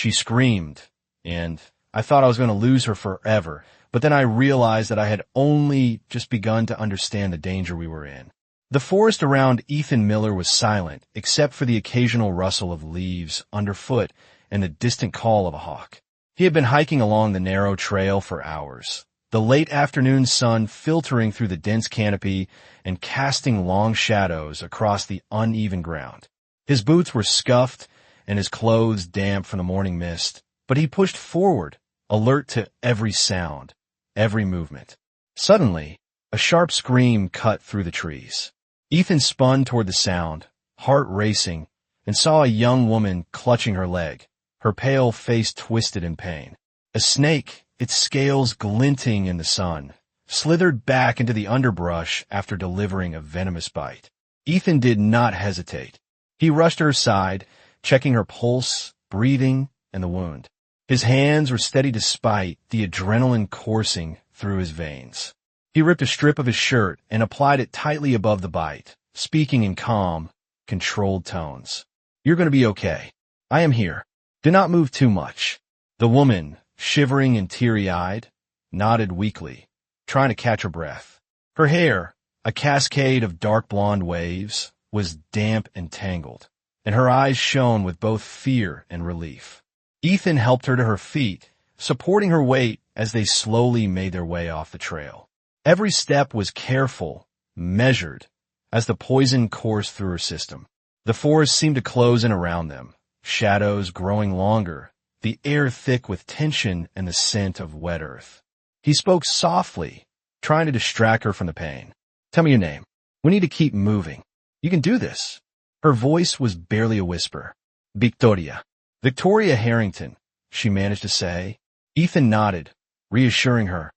She screamed, and I thought I was going to lose her forever, but then I realized that I had only just begun to understand the danger we were in. The forest around Ethan Miller was silent, except for the occasional rustle of leaves underfoot and the distant call of a hawk. He had been hiking along the narrow trail for hours, the late afternoon sun filtering through the dense canopy and casting long shadows across the uneven ground. His boots were scuffed and his clothes damp from the morning mist, but he pushed forward, alert to every sound, every movement. Suddenly, a sharp scream cut through the trees. Ethan spun toward the sound, heart racing, and saw a young woman clutching her leg, her pale face twisted in pain. A snake, its scales glinting in the sun, slithered back into the underbrush after delivering a venomous bite. Ethan did not hesitate. He rushed to her side, checking her pulse, breathing, and the wound. His hands were steady despite the adrenaline coursing through his veins. He ripped a strip of his shirt and applied it tightly above the bite, speaking in calm, controlled tones. "You're going to be okay. I am here. Do not move too much." The woman, shivering and teary-eyed, nodded weakly, trying to catch her breath. Her hair, a cascade of dark blonde waves, was damp and tangled, and her eyes shone with both fear and relief. Ethan helped her to her feet, supporting her weight as they slowly made their way off the trail. Every step was careful, measured, as the poison coursed through her system. The forest seemed to close in around them, shadows growing longer, the air thick with tension and the scent of wet earth. He spoke softly, trying to distract her from the pain. "Tell me your name. We need to keep moving. You can do this." Her voice was barely a whisper. "Victoria." "Victoria Harrington," she managed to say. Ethan nodded, reassuring her.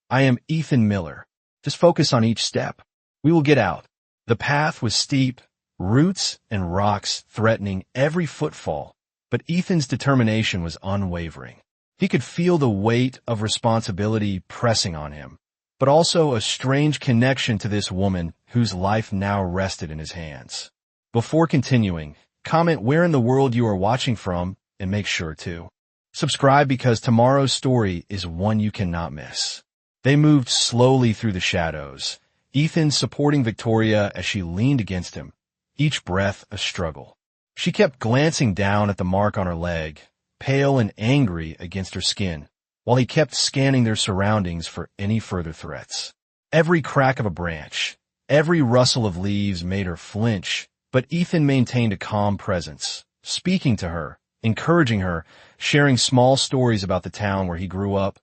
"I am Ethan Miller. Just focus on each step. We will get out." The path was steep, roots and rocks threatening every footfall, but Ethan's determination was unwavering. He could feel the weight of responsibility pressing on him, but also a strange connection to this woman whose life now rested in his hands. Before continuing, comment where in the world you are watching from and make sure to subscribe because tomorrow's story is one you cannot miss. They moved slowly through the shadows, Ethan supporting Victoria as she leaned against him, each breath a struggle. She kept glancing down at the mark on her leg, pale and angry against her skin, while he kept scanning their surroundings for any further threats. Every crack of a branch, every rustle of leaves made her flinch, but Ethan maintained a calm presence, speaking to her, encouraging her, sharing small stories about the town where he grew up,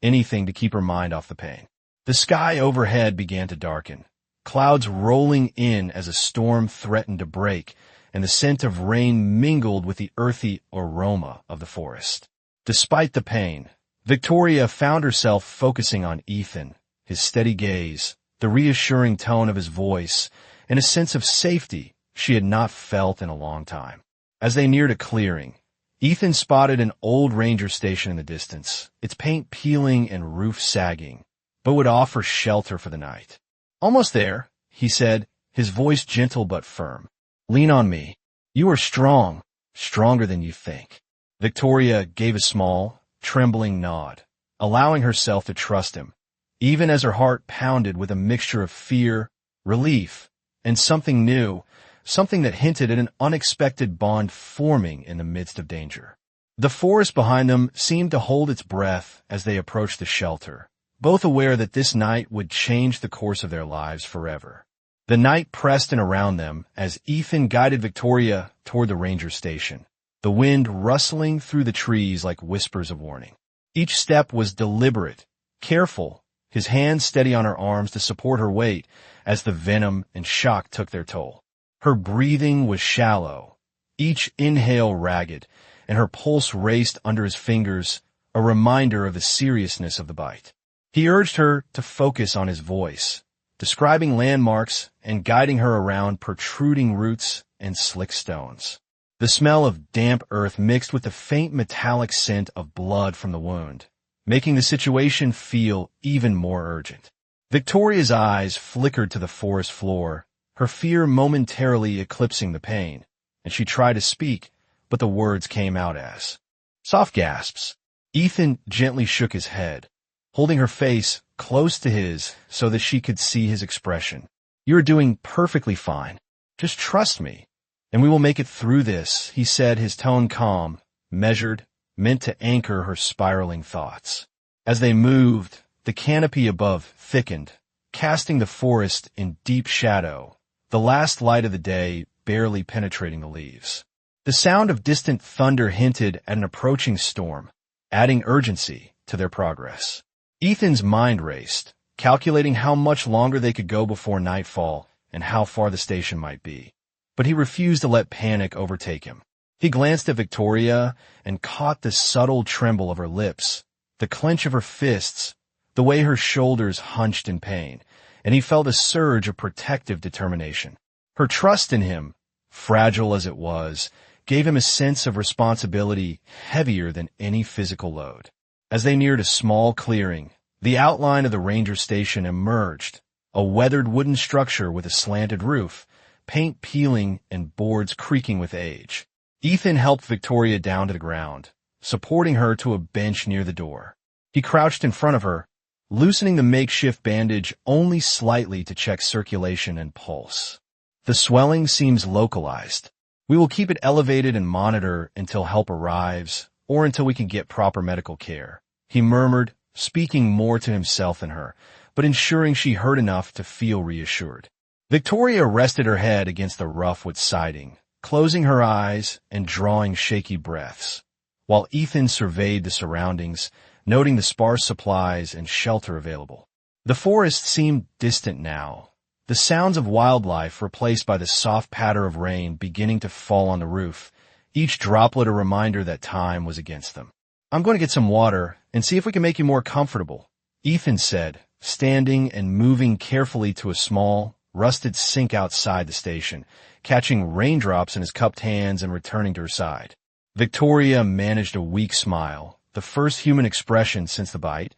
anything to keep her mind off the pain. The sky overhead began to darken, clouds rolling in as a storm threatened to break, and the scent of rain mingled with the earthy aroma of the forest. Despite the pain, Victoria found herself focusing on Ethan, his steady gaze, the reassuring tone of his voice, and a sense of safety she had not felt in a long time. As they neared a clearing, Ethan spotted an old ranger station in the distance, its paint peeling and roof sagging, but would offer shelter for the night. "Almost there," he said, his voice gentle but firm. "Lean on me. You are strong, stronger than you think." Victoria gave a small, trembling nod, allowing herself to trust him, even as her heart pounded with a mixture of fear, relief, and something new, something that hinted at an unexpected bond forming in the midst of danger. The forest behind them seemed to hold its breath as they approached the shelter, both aware that this night would change the course of their lives forever. The night pressed in around them as Ethan guided Victoria toward the ranger station, the wind rustling through the trees like whispers of warning. Each step was deliberate, careful, his hands steady on her arms to support her weight as the venom and shock took their toll. Her breathing was shallow, each inhale ragged, and her pulse raced under his fingers, a reminder of the seriousness of the bite. He urged her to focus on his voice, describing landmarks and guiding her around protruding roots and slick stones. The smell of damp earth mixed with the faint metallic scent of blood from the wound, making the situation feel even more urgent. Victoria's eyes flickered to the forest floor, her fear momentarily eclipsing the pain, and she tried to speak, but the words came out as, Soft gasps. Ethan gently shook his head, holding her face close to his so that she could see his expression. "You're doing perfectly fine. Just trust me, and we will make it through this," he said, his tone calm, measured, meant to anchor her spiraling thoughts. As they moved, the canopy above thickened, casting the forest in deep shadow, the last light of the day barely penetrating the leaves. The sound of distant thunder hinted at an approaching storm, adding urgency to their progress. Ethan's mind raced, calculating how much longer they could go before nightfall and how far the station might be. But he refused to let panic overtake him. He glanced at Victoria and caught the subtle tremble of her lips, the clench of her fists, the way her shoulders hunched in pain, and he felt a surge of protective determination. Her trust in him, fragile as it was, gave him a sense of responsibility heavier than any physical load. As they neared a small clearing, the outline of the ranger station emerged, a weathered wooden structure with a slanted roof, paint peeling and boards creaking with age. Ethan helped Victoria down to the ground, supporting her to a bench near the door. He crouched in front of her, loosening the makeshift bandage only slightly to check circulation and pulse. "The swelling seems localized. We will keep it elevated and monitor until help arrives, or until we can get proper medical care," he murmured, speaking more to himself than her, but ensuring she heard enough to feel reassured. Victoria rested her head against the rough wood siding, closing her eyes and drawing shaky breaths, while Ethan surveyed the surroundings, noting the sparse supplies and shelter available. The forest seemed distant now, the sounds of wildlife replaced by the soft patter of rain beginning to fall on the roof, each droplet a reminder that time was against them. "I'm going to get some water and see if we can make you more comfortable," Ethan said, standing and moving carefully to a small, rusted sink outside the station, catching raindrops in his cupped hands and returning to her side. Victoria managed a weak smile, the first human expression since the bite,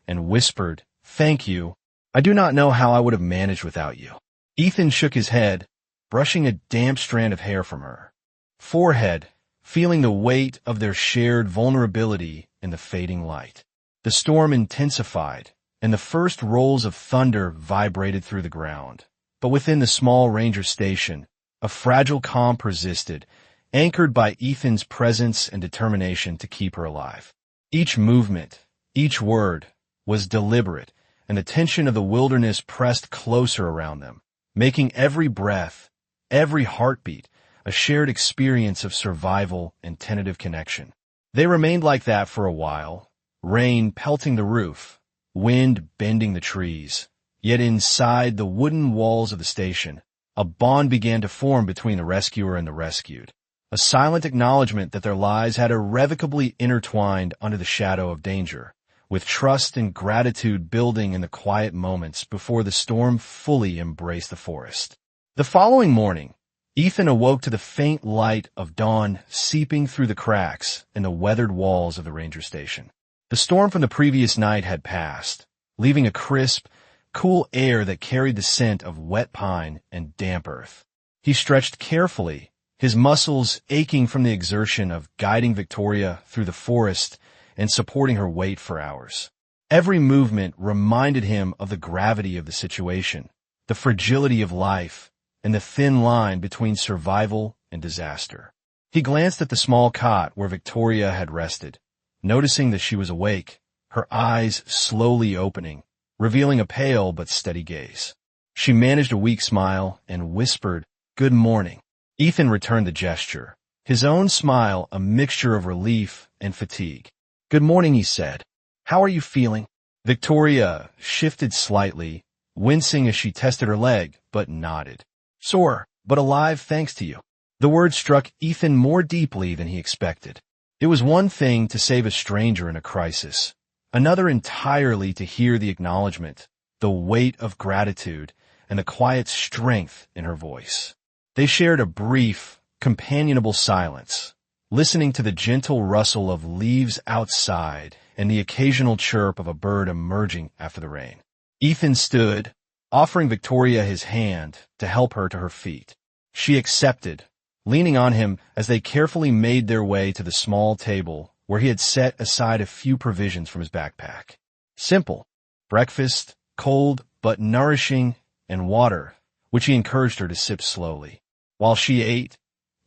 and whispered, "Thank you. I do not know how I would have managed without you." Ethan shook his head, brushing a damp strand of hair from her forehead, feeling the weight of their shared vulnerability in the fading light. The storm intensified, and the first rolls of thunder vibrated through the ground. But within the small ranger station, a fragile calm persisted, anchored by Ethan's presence and determination to keep her alive. Each movement, each word, was deliberate, and the tension of the wilderness pressed closer around them, making every breath, every heartbeat, a shared experience of survival and tentative connection. They remained like that for a while, rain pelting the roof, wind bending the trees. Yet inside the wooden walls of the station, a bond began to form between the rescuer and the rescued, a silent acknowledgement that their lives had irrevocably intertwined under the shadow of danger, with trust and gratitude building in the quiet moments before the storm fully embraced the forest. The following morning, Ethan awoke to the faint light of dawn seeping through the cracks in the weathered walls of the ranger station. The storm from the previous night had passed, leaving a crisp, cool air that carried the scent of wet pine and damp earth. He stretched carefully, his muscles aching from the exertion of guiding Victoria through the forest and supporting her weight for hours. Every movement reminded him of the gravity of the situation, the fragility of life, and the thin line between survival and disaster. He glanced at the small cot where Victoria had rested, noticing that she was awake, her eyes slowly opening, revealing a pale but steady gaze. She managed a weak smile and whispered, "Good morning." Ethan returned the gesture, his own smile a mixture of relief and fatigue. "Good morning," he said. "How are you feeling?" Victoria shifted slightly, wincing as she tested her leg, but nodded. "Sore, but alive thanks to you." The word struck Ethan more deeply than he expected. It was one thing to save a stranger in a crisis, another entirely to hear the acknowledgement, the weight of gratitude, and the quiet strength in her voice. They shared a brief, companionable silence, listening to the gentle rustle of leaves outside and the occasional chirp of a bird emerging after the rain. Ethan stood, offering Victoria his hand to help her to her feet. She accepted, leaning on him as they carefully made their way to the small table where he had set aside a few provisions from his backpack. Simple: breakfast, cold but nourishing, and water, which he encouraged her to sip slowly. While she ate,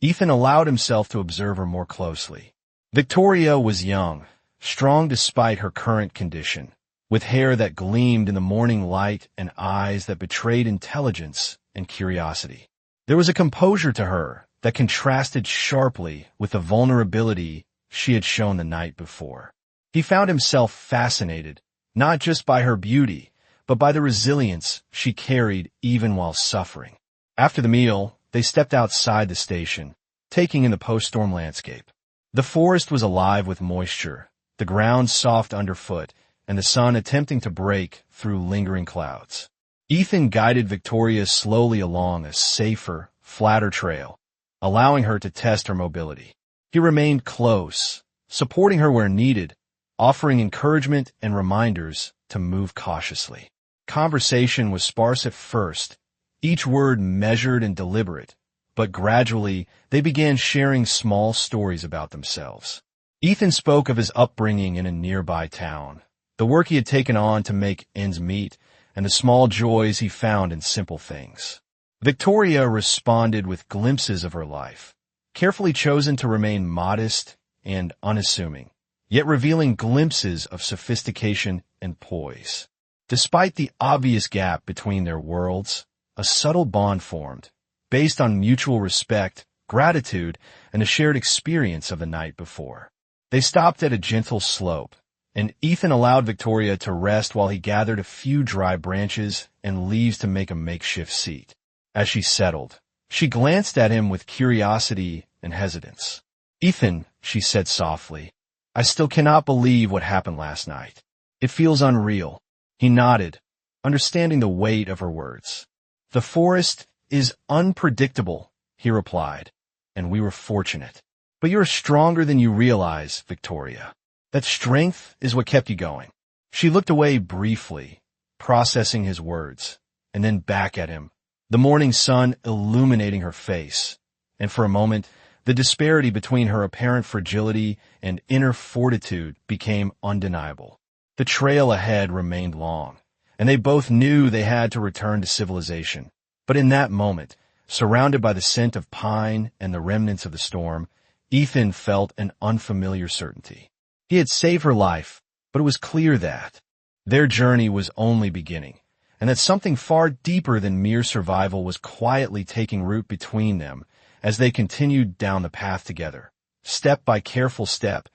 Ethan allowed himself to observe her more closely. Victoria was young, strong despite her current condition, with hair that gleamed in the morning light and eyes that betrayed intelligence and curiosity. There was a composure to her that contrasted sharply with the vulnerability she had shown the night before. He found himself fascinated, not just by her beauty, but by the resilience she carried even while suffering. After the meal, they stepped outside the station, taking in the post-storm landscape. The forest was alive with moisture, the ground soft underfoot, and the sun attempting to break through lingering clouds. Ethan guided Victoria slowly along a safer, flatter trail, allowing her to test her mobility. He remained close, supporting her where needed, offering encouragement and reminders to move cautiously. Conversation was sparse at first, each word measured and deliberate, but gradually they began sharing small stories about themselves. Ethan spoke of his upbringing in a nearby town, the work he had taken on to make ends meet, and the small joys he found in simple things. Victoria responded with glimpses of her life, carefully chosen to remain modest and unassuming, yet revealing glimpses of sophistication and poise. Despite the obvious gap between their worlds, a subtle bond formed, based on mutual respect, gratitude, and a shared experience of the night before. They stopped at a gentle slope, and Ethan allowed Victoria to rest while he gathered a few dry branches and leaves to make a makeshift seat. As she settled, she glanced at him with curiosity and hesitance. "Ethan," she said softly, "I still cannot believe what happened last night. It feels unreal." He nodded, understanding the weight of her words. "The forest is unpredictable," he replied, "and we were fortunate. But you're stronger than you realize, Victoria. That strength is what kept you going." She looked away briefly, processing his words, and then back at him, the morning sun illuminating her face. And for a moment, the disparity between her apparent fragility and inner fortitude became undeniable. The trail ahead remained long, and they both knew they had to return to civilization. But in that moment, surrounded by the scent of pine and the remnants of the storm, Ethan felt an unfamiliar certainty. He had saved her life, but it was clear that their journey was only beginning, and that something far deeper than mere survival was quietly taking root between them as they continued down the path together, step by careful step,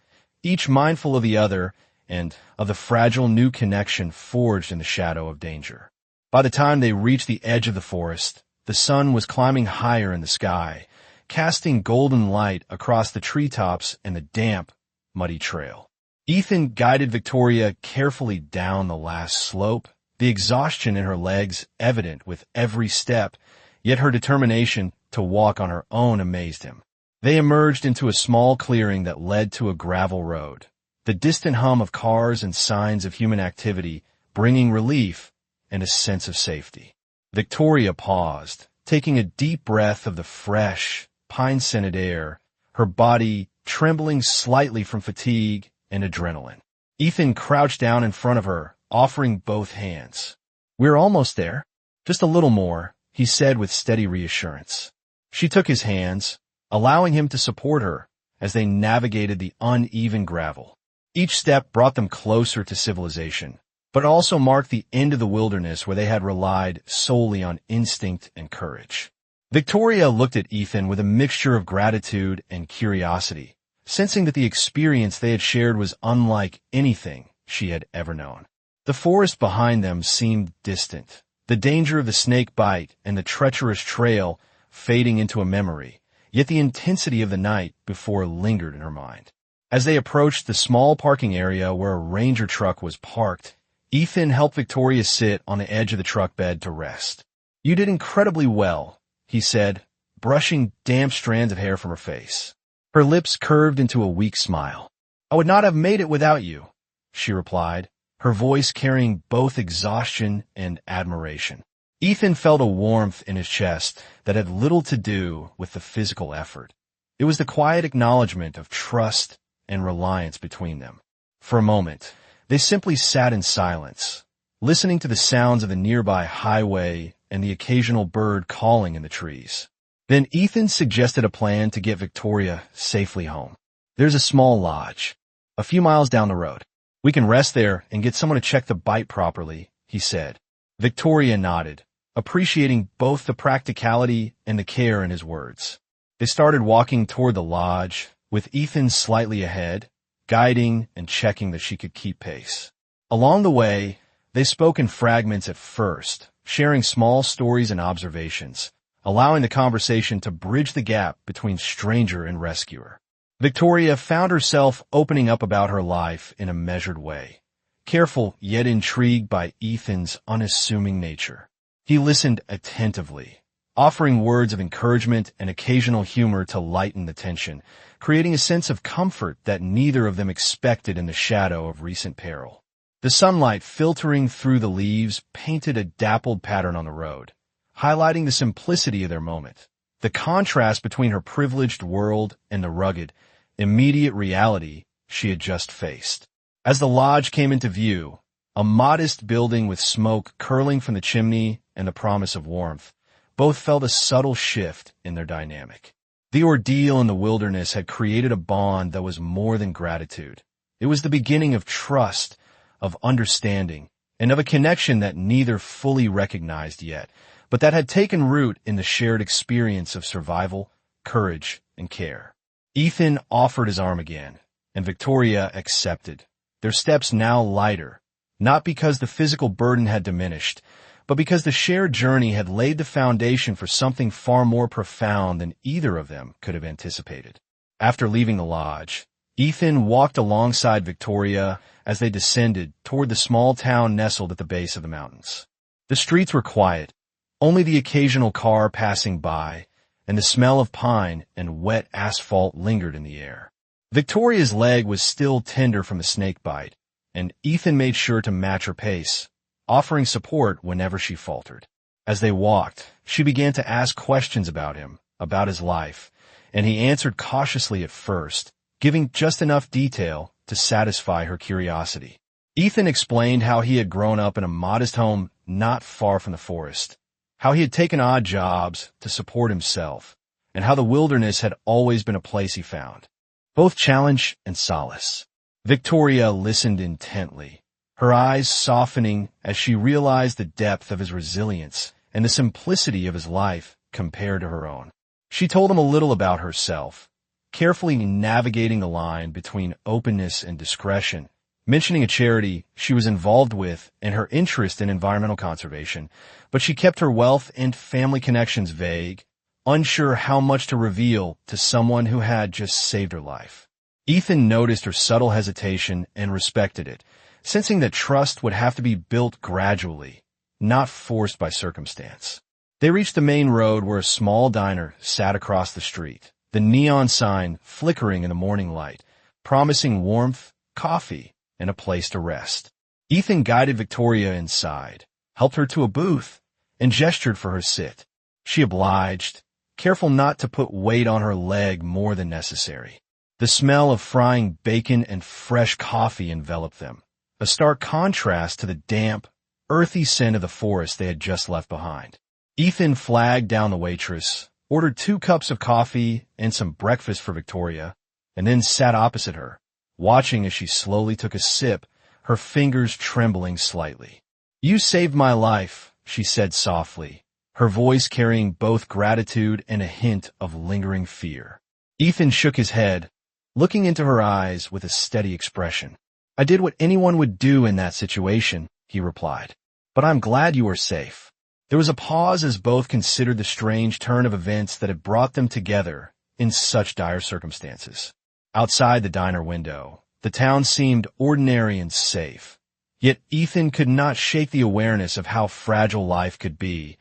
each mindful of the other and of the fragile new connection forged in the shadow of danger. By the time they reached the edge of the forest, the sun was climbing higher in the sky, casting golden light across the treetops and the damp, muddy trail. Ethan guided Victoria carefully down the last slope, the exhaustion in her legs evident with every step, yet her determination to walk on her own amazed him. They emerged into a small clearing that led to a gravel road, the distant hum of cars and signs of human activity bringing relief and a sense of safety. Victoria paused, taking a deep breath of the fresh, pine-scented air, her body trembling slightly from fatigue and adrenaline. Ethan crouched down in front of her, offering both hands. "We're almost there. Just a little more," he said with steady reassurance. She took his hands, allowing him to support her as they navigated the uneven gravel. Each step brought them closer to civilization, but also marked the end of the wilderness where they had relied solely on instinct and courage. Victoria looked at Ethan with a mixture of gratitude and curiosity, sensing that the experience they had shared was unlike anything she had ever known. The forest behind them seemed distant, the danger of the snake bite and the treacherous trail fading into a memory, yet the intensity of the night before lingered in her mind. As they approached the small parking area where a ranger truck was parked, Ethan helped Victoria sit on the edge of the truck bed to rest. "You did incredibly well," he said, brushing damp strands of hair from her face. Her lips curved into a weak smile. "I would not have made it without you," she replied, her voice carrying both exhaustion and admiration. Ethan felt a warmth in his chest that had little to do with the physical effort. It was the quiet acknowledgement of trust and reliance between them. For a moment, they simply sat in silence, listening to the sounds of the nearby highway and the occasional bird calling in the trees. Then Ethan suggested a plan to get Victoria safely home. There's a small lodge, a few miles down the road. We can rest there and get someone to check the bite properly, he said. Victoria nodded, appreciating both the practicality and the care in his words. They started walking toward the lodge, with Ethan slightly ahead, guiding and checking that she could keep pace. Along the way, they spoke in fragments at first, sharing small stories and observations, allowing the conversation to bridge the gap between stranger and rescuer. Victoria found herself opening up about her life in a measured way, careful yet intrigued by Ethan's unassuming nature. He listened attentively, offering words of encouragement and occasional humor to lighten the tension, creating a sense of comfort that neither of them expected in the shadow of recent peril. The sunlight filtering through the leaves painted a dappled pattern on the road, highlighting the simplicity of their moment. The contrast between her privileged world and the rugged, immediate reality she had just faced. As the lodge came into view, a modest building with smoke curling from the chimney and the promise of warmth, both felt a subtle shift in their dynamic. The ordeal in the wilderness had created a bond that was more than gratitude. It was the beginning of trust, of understanding, and of a connection that neither fully recognized yet, but that had taken root in the shared experience of survival, courage, and care. Ethan offered his arm again, and Victoria accepted, their steps now lighter, not because the physical burden had diminished, but because the shared journey had laid the foundation for something far more profound than either of them could have anticipated. After leaving the lodge, Ethan walked alongside Victoria as they descended toward the small town nestled at the base of the mountains. The streets were quiet, only the occasional car passing by, and the smell of pine and wet asphalt lingered in the air. Victoria's leg was still tender from the snake bite, and Ethan made sure to match her pace, offering support whenever she faltered. As they walked, she began to ask questions about him, about his life, and he answered cautiously at first, giving just enough detail to satisfy her curiosity. Ethan explained how he had grown up in a modest home not far from the forest, how he had taken odd jobs to support himself, and how the wilderness had always been a place he found, both challenge and solace. Victoria listened intently, her eyes softening as she realized the depth of his resilience and the simplicity of his life compared to her own. She told him a little about herself, carefully navigating the line between openness and discretion, mentioning a charity she was involved with and her interest in environmental conservation, but she kept her wealth and family connections vague, unsure how much to reveal to someone who had just saved her life. Ethan noticed her subtle hesitation and respected it, sensing that trust would have to be built gradually, not forced by circumstance. They reached the main road where a small diner sat across the street, the neon sign flickering in the morning light, promising warmth, coffee, and a place to rest. Ethan guided Victoria inside, helped her to a booth, and gestured for her sit. She obliged, careful not to put weight on her leg more than necessary. The smell of frying bacon and fresh coffee enveloped them, a stark contrast to the damp, earthy scent of the forest they had just left behind. Ethan flagged down the waitress, ordered 2 cups of coffee and some breakfast for Victoria, and then sat opposite her, watching as she slowly took a sip, her fingers trembling slightly. "You saved my life," she said softly, her voice carrying both gratitude and a hint of lingering fear. Ethan shook his head, looking into her eyes with a steady expression. "I did what anyone would do in that situation," he replied, "but I'm glad you are safe." There was a pause as both considered the strange turn of events that had brought them together in such dire circumstances. Outside the diner window, the town seemed ordinary and safe, yet Ethan could not shake the awareness of how fragile life could be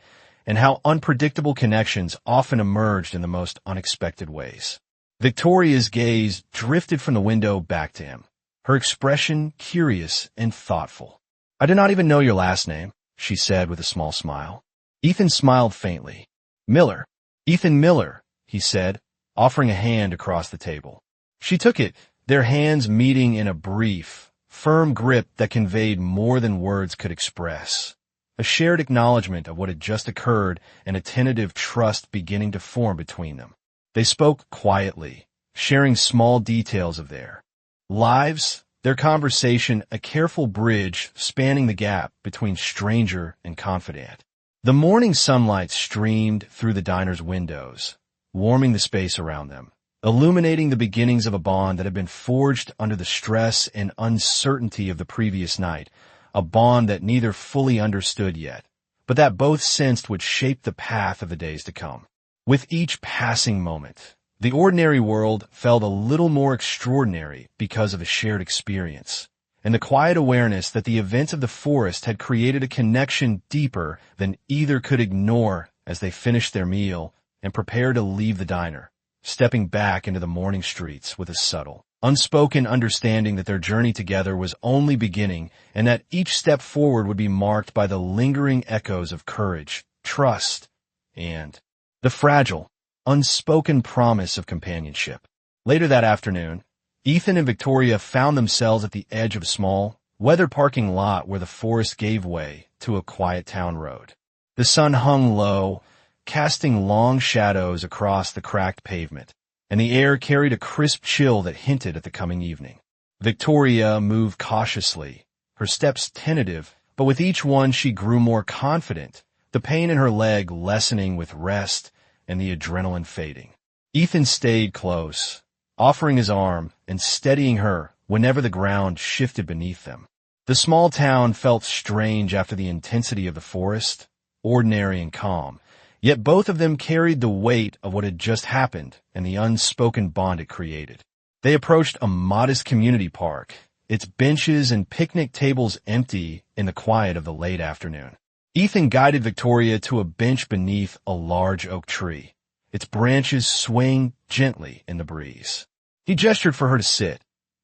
and how unpredictable connections often emerged in the most unexpected ways. Victoria's gaze drifted from the window back to him, her expression curious and thoughtful. "I do not even know your last name," she said with a small smile. Ethan smiled faintly. "Miller." "Ethan Miller," he said, offering a hand across the table. She took it, their hands meeting in a brief, firm grip that conveyed more than words could express. A shared acknowledgement of what had just occurred and a tentative trust beginning to form between them. They spoke quietly, sharing small details of their lives, their conversation a careful bridge spanning the gap between stranger and confidant. The morning sunlight streamed through the diner's windows, warming the space around them, illuminating the beginnings of a bond that had been forged under the stress and uncertainty of the previous night, a bond that neither fully understood yet, but that both sensed would shape the path of the days to come. With each passing moment, the ordinary world felt a little more extraordinary because of a shared experience, and the quiet awareness that the events of the forest had created a connection deeper than either could ignore as they finished their meal and prepared to leave the diner, stepping back into the morning streets with a subtle, unspoken understanding that their journey together was only beginning and that each step forward would be marked by the lingering echoes of courage, trust, and the fragile, unspoken promise of companionship. Later that afternoon, Ethan and Victoria found themselves at the edge of a small, weathered parking lot where the forest gave way to a quiet town road. The sun hung low, casting long shadows across the cracked pavement, and the air carried a crisp chill that hinted at the coming evening. Victoria moved cautiously, her steps tentative, but with each one she grew more confident, the pain in her leg lessening with rest and the adrenaline fading. Ethan stayed close, offering his arm and steadying her whenever the ground shifted beneath them. The small town felt strange after the intensity of the forest, ordinary and calm, yet both of them carried the weight of what had just happened and the unspoken bond it created. They approached a modest community park, its benches and picnic tables empty in the quiet of the late afternoon. Ethan guided Victoria to a bench beneath a large oak tree, its branches swaying gently in the breeze. He gestured for her to sit,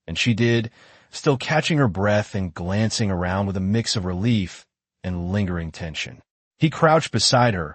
and she did, still catching her breath and glancing around with a mix of relief and lingering tension. He crouched beside her,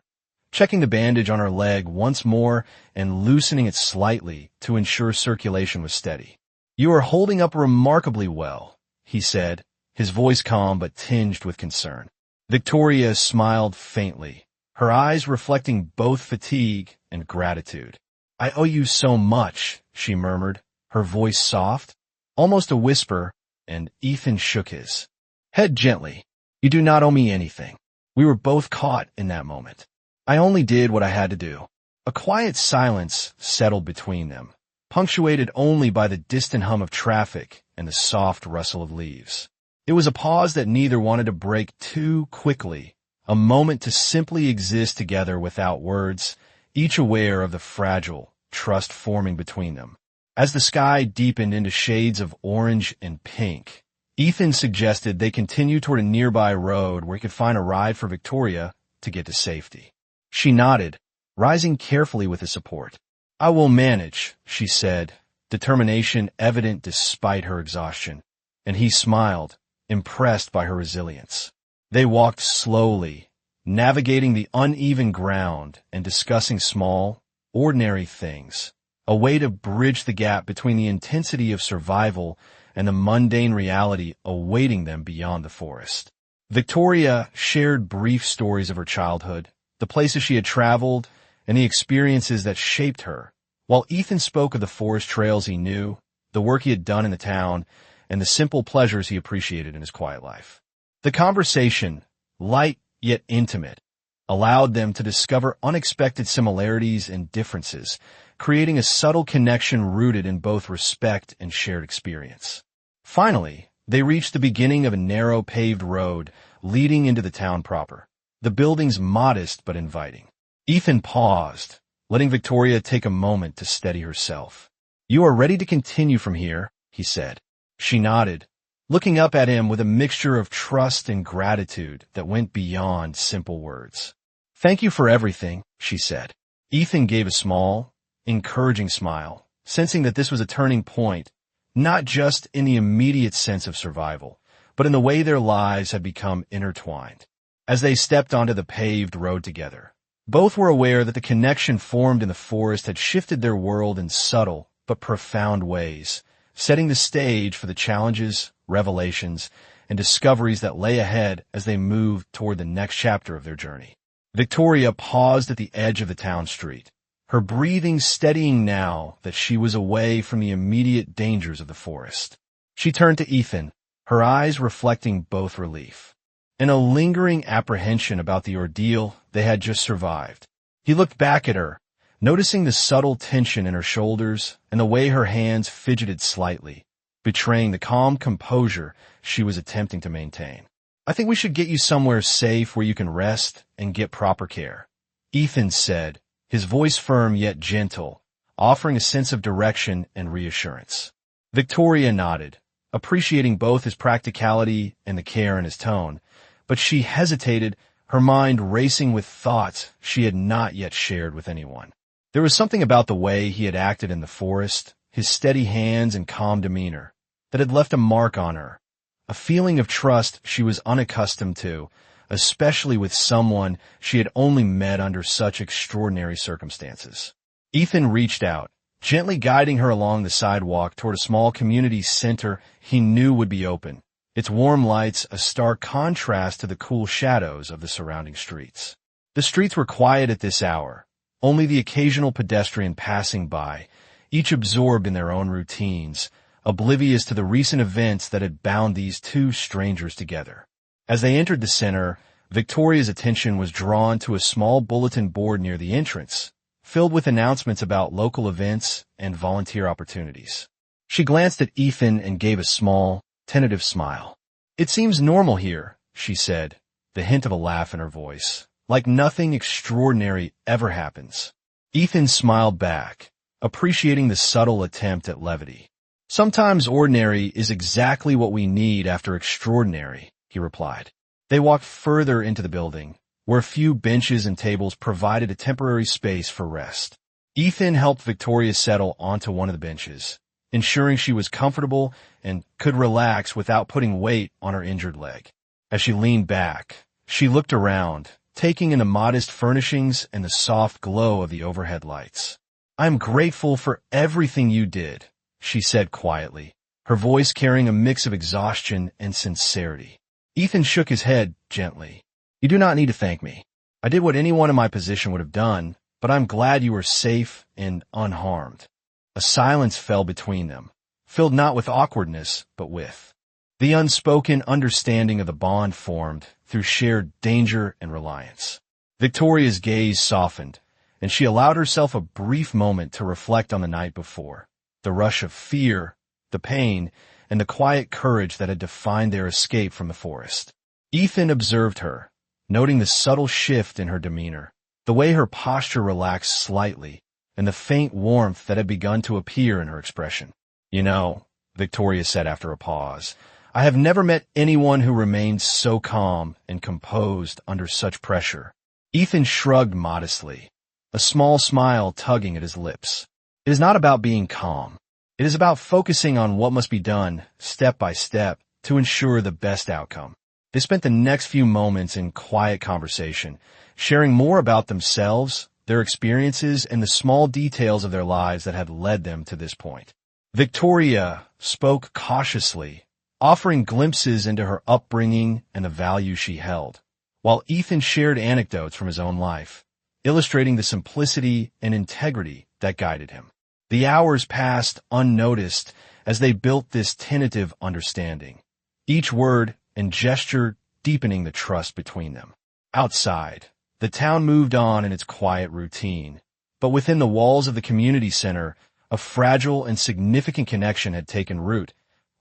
checking the bandage on her leg once more and loosening it slightly to ensure circulation was steady. "You are holding up remarkably well," he said, his voice calm but tinged with concern. Victoria smiled faintly, her eyes reflecting both fatigue and gratitude. "I owe you so much," she murmured, her voice soft, almost a whisper, and Ethan shook his head gently. "You do not owe me anything. We were both caught in that moment. I only did what I had to do." A quiet silence settled between them, punctuated only by the distant hum of traffic and the soft rustle of leaves. It was a pause that neither wanted to break too quickly, a moment to simply exist together without words, each aware of the fragile trust forming between them. As the sky deepened into shades of orange and pink, Ethan suggested they continue toward a nearby road where he could find a ride for Victoria to get to safety. She nodded, rising carefully with his support. "I will manage," she said, determination evident despite her exhaustion, and he smiled, impressed by her resilience. They walked slowly, navigating the uneven ground and discussing small, ordinary things, a way to bridge the gap between the intensity of survival and the mundane reality awaiting them beyond the forest. Victoria shared brief stories of her childhood, the places she had traveled, and the experiences that shaped her, while Ethan spoke of the forest trails he knew, the work he had done in the town, and the simple pleasures he appreciated in his quiet life. The conversation, light yet intimate, allowed them to discover unexpected similarities and differences, creating a subtle connection rooted in both respect and shared experience. Finally, they reached the beginning of a narrow paved road leading into the town proper, the buildings modest but inviting. Ethan paused, letting Victoria take a moment to steady herself. "You are ready to continue from here," he said. She nodded, looking up at him with a mixture of trust and gratitude that went beyond simple words. "Thank you for everything," she said. Ethan gave a small, encouraging smile, sensing that this was a turning point, not just in the immediate sense of survival, but in the way their lives had become intertwined. As they stepped onto the paved road together, both were aware that the connection formed in the forest had shifted their world in subtle but profound ways, setting the stage for the challenges, revelations, and discoveries that lay ahead as they moved toward the next chapter of their journey. Victoria paused at the edge of the town street, her breathing steadying now that she was away from the immediate dangers of the forest. She turned to Ethan, her eyes reflecting both relief and a lingering apprehension about the ordeal they had just survived. He looked back at her, noticing the subtle tension in her shoulders and the way her hands fidgeted slightly, betraying the calm composure she was attempting to maintain. "I think we should get you somewhere safe where you can rest and get proper care," Ethan said, his voice firm yet gentle, offering a sense of direction and reassurance. Victoria nodded, appreciating both his practicality and the care in his tone, but she hesitated, her mind racing with thoughts she had not yet shared with anyone. There was something about the way he had acted in the forest, his steady hands and calm demeanor, that had left a mark on her, a feeling of trust she was unaccustomed to, especially with someone she had only met under such extraordinary circumstances. Ethan reached out, gently guiding her along the sidewalk toward a small community center he knew would be open, its warm lights a stark contrast to the cool shadows of the surrounding streets. The streets were quiet at this hour, only the occasional pedestrian passing by, each absorbed in their own routines, oblivious to the recent events that had bound these two strangers together. As they entered the center, Victoria's attention was drawn to a small bulletin board near the entrance, filled with announcements about local events and volunteer opportunities. She glanced at Ethan and gave a small, tentative smile. "It seems normal here," she said, the hint of a laugh in her voice, "like nothing extraordinary ever happens." Ethan smiled back, appreciating the subtle attempt at levity. "Sometimes ordinary is exactly what we need after extraordinary," he replied. They walked further into the building, where a few benches and tables provided a temporary space for rest. Ethan helped Victoria settle onto one of the benches, ensuring she was comfortable and could relax without putting weight on her injured leg. As she leaned back, she looked around, taking in the modest furnishings and the soft glow of the overhead lights. "I'm grateful for everything you did," she said quietly, her voice carrying a mix of exhaustion and sincerity. Ethan shook his head gently. "You do not need to thank me. I did what anyone in my position would have done, but I'm glad you were safe and unharmed." A silence fell between them, filled not with awkwardness, but with the unspoken understanding of the bond formed through shared danger and reliance. Victoria's gaze softened, and she allowed herself a brief moment to reflect on the night before, the rush of fear, the pain, and the quiet courage that had defined their escape from the forest. Ethan observed her, noting the subtle shift in her demeanor, the way her posture relaxed slightly, and the faint warmth that had begun to appear in her expression. "You know," Victoria said after a pause, "I have never met anyone who remained so calm and composed under such pressure." Ethan shrugged modestly, a small smile tugging at his lips. "It is not about being calm. It is about focusing on what must be done, step by step, to ensure the best outcome." They spent the next few moments in quiet conversation, sharing more about themselves, their experiences, and the small details of their lives that had led them to this point. Victoria spoke cautiously, offering glimpses into her upbringing and the values she held, while Ethan shared anecdotes from his own life, illustrating the simplicity and integrity that guided him. The hours passed unnoticed as they built this tentative understanding, each word and gesture deepening the trust between them. Outside, the town moved on in its quiet routine, but within the walls of the community center, a fragile and significant connection had taken root,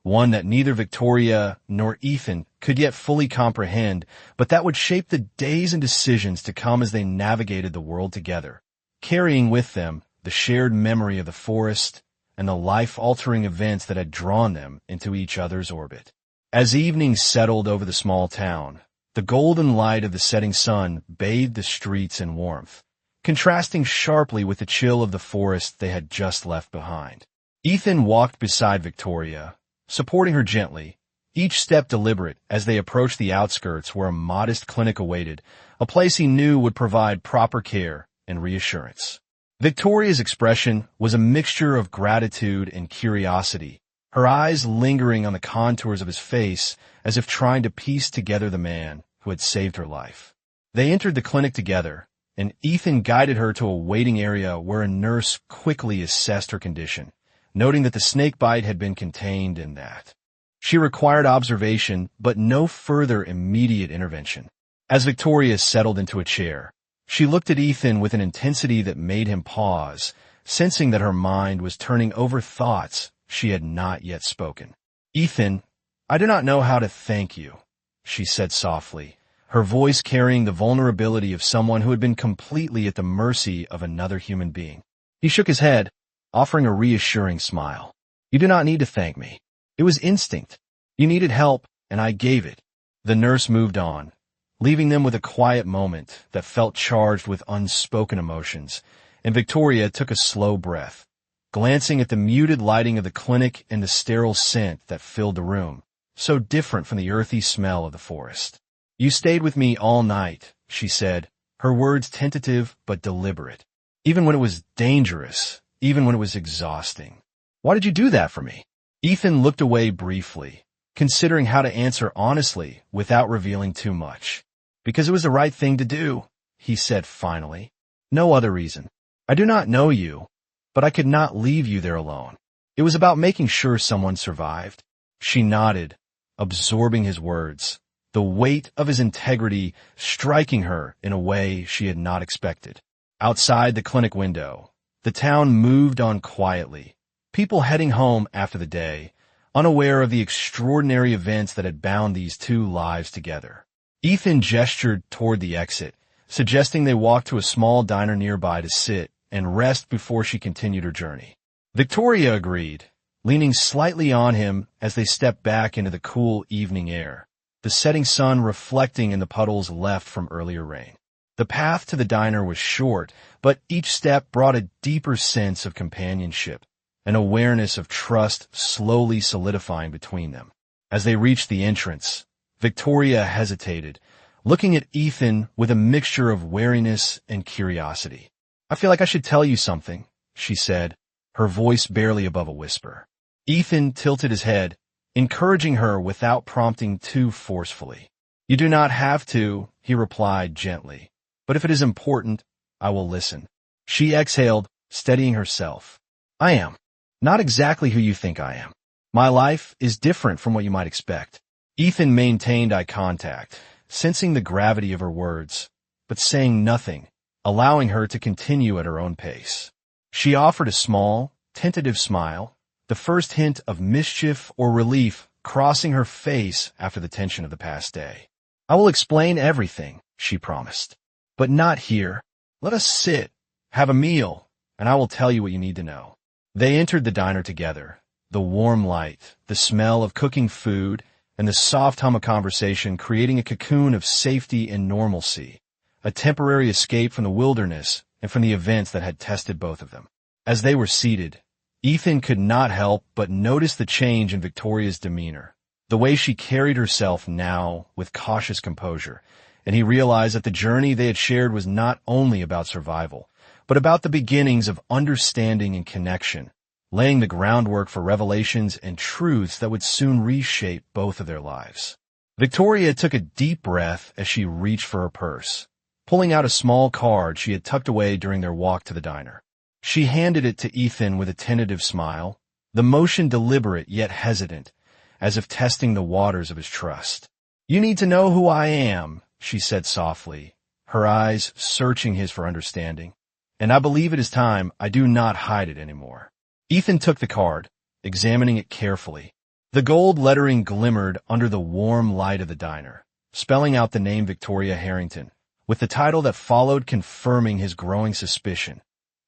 one that neither Victoria nor Ethan could yet fully comprehend, but that would shape the days and decisions to come as they navigated the world together, carrying with them the shared memory of the forest and the life-altering events that had drawn them into each other's orbit. As evening settled over the small town, the golden light of the setting sun bathed the streets in warmth, contrasting sharply with the chill of the forest they had just left behind. Ethan walked beside Victoria, supporting her gently, each step deliberate as they approached the outskirts where a modest clinic awaited, a place he knew would provide proper care and reassurance. Victoria's expression was a mixture of gratitude and curiosity, her eyes lingering on the contours of his face as if trying to piece together the man who had saved her life. They entered the clinic together, and Ethan guided her to a waiting area where a nurse quickly assessed her condition, noting that the snake bite had been contained and that she required observation but no further immediate intervention. As Victoria settled into a chair, she looked at Ethan with an intensity that made him pause, sensing that her mind was turning over thoughts she had not yet spoken. "Ethan, I do not know how to thank you," she said softly, her voice carrying the vulnerability of someone who had been completely at the mercy of another human being. He shook his head, offering a reassuring smile. "You do not need to thank me. It was instinct. You needed help, and I gave it." The nurse moved on, leaving them with a quiet moment that felt charged with unspoken emotions, and Victoria took a slow breath, glancing at the muted lighting of the clinic and the sterile scent that filled the room, so different from the earthy smell of the forest. "You stayed with me all night," she said, her words tentative but deliberate. "Even when it was dangerous, even when it was exhausting. Why did you do that for me?" Ethan looked away briefly, considering how to answer honestly without revealing too much. "Because it was the right thing to do," he said finally. "No other reason. I do not know you, but I could not leave you there alone. It was about making sure someone survived." She nodded, absorbing his words, the weight of his integrity striking her in a way she had not expected. Outside the clinic window, the town moved on quietly, people heading home after the day, unaware of the extraordinary events that had bound these two lives together. Ethan gestured toward the exit, suggesting they walk to a small diner nearby to sit and rest before she continued her journey. Victoria agreed, leaning slightly on him as they stepped back into the cool evening air, the setting sun reflecting in the puddles left from earlier rain. The path to the diner was short, but each step brought a deeper sense of companionship, an awareness of trust slowly solidifying between them. As they reached the entrance, Victoria hesitated, looking at Ethan with a mixture of wariness and curiosity. "I feel like I should tell you something," she said, her voice barely above a whisper. Ethan tilted his head, encouraging her without prompting too forcefully. "You do not have to," he replied gently, "but if it is important, I will listen." She exhaled, steadying herself. "I am not exactly who you think I am. My life is different from what you might expect." Ethan maintained eye contact, sensing the gravity of her words, but saying nothing, allowing her to continue at her own pace. She offered a small, tentative smile, the first hint of mischief or relief crossing her face after the tension of the past day. "I will explain everything," she promised. "But not here. Let us sit, have a meal, and I will tell you what you need to know." They entered the diner together, the warm light, the smell of cooking food, and the soft hum of conversation creating a cocoon of safety and normalcy, a temporary escape from the wilderness and from the events that had tested both of them. As they were seated, Ethan could not help but notice the change in Victoria's demeanor, the way she carried herself now with cautious composure, and he realized that the journey they had shared was not only about survival, but about the beginnings of understanding and connection, laying the groundwork for revelations and truths that would soon reshape both of their lives. Victoria took a deep breath as she reached for her purse, pulling out a small card she had tucked away during their walk to the diner. She handed it to Ethan with a tentative smile, the motion deliberate yet hesitant, as if testing the waters of his trust. "You need to know who I am," she said softly, her eyes searching his for understanding. "And I believe it is time I do not hide it anymore." Ethan took the card, examining it carefully. The gold lettering glimmered under the warm light of the diner, spelling out the name Victoria Harrington, with the title that followed confirming his growing suspicion: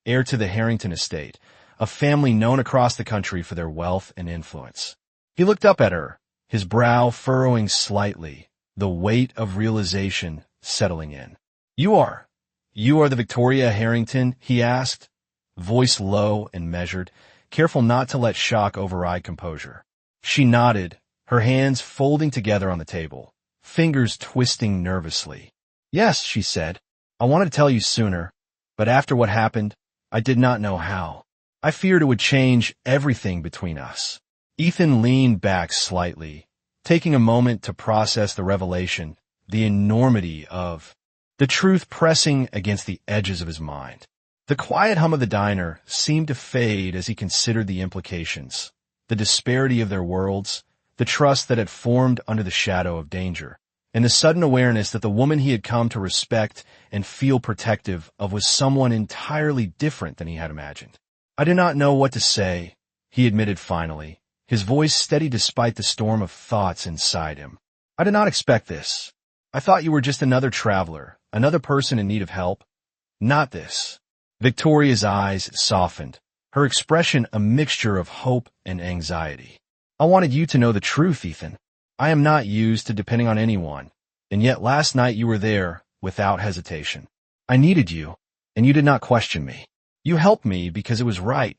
heir to the Harrington estate, a family known across the country for their wealth and influence. He looked up at her, his brow furrowing slightly, the weight of realization settling in. You are the Victoria Harrington?" he asked, voice low and measured, careful not to let shock override composure. She nodded, her hands folding together on the table, fingers twisting nervously. "Yes," she said. "I wanted to tell you sooner, but after what happened, I did not know how. I feared it would change everything between us." Ethan leaned back slightly, taking a moment to process the revelation, the enormity of the truth pressing against the edges of his mind. The quiet hum of the diner seemed to fade as he considered the implications, the disparity of their worlds, the trust that had formed under the shadow of danger, and the sudden awareness that the woman he had come to respect and feel protective of was someone entirely different than he had imagined. "I do not know what to say," he admitted finally, his voice steady despite the storm of thoughts inside him. "I did not expect this. I thought you were just another traveler, another person in need of help. Not this." Victoria's eyes softened, her expression a mixture of hope and anxiety. "I wanted you to know the truth, Ethan. I am not used to depending on anyone, and yet last night you were there without hesitation. I needed you, and you did not question me. You helped me because it was right,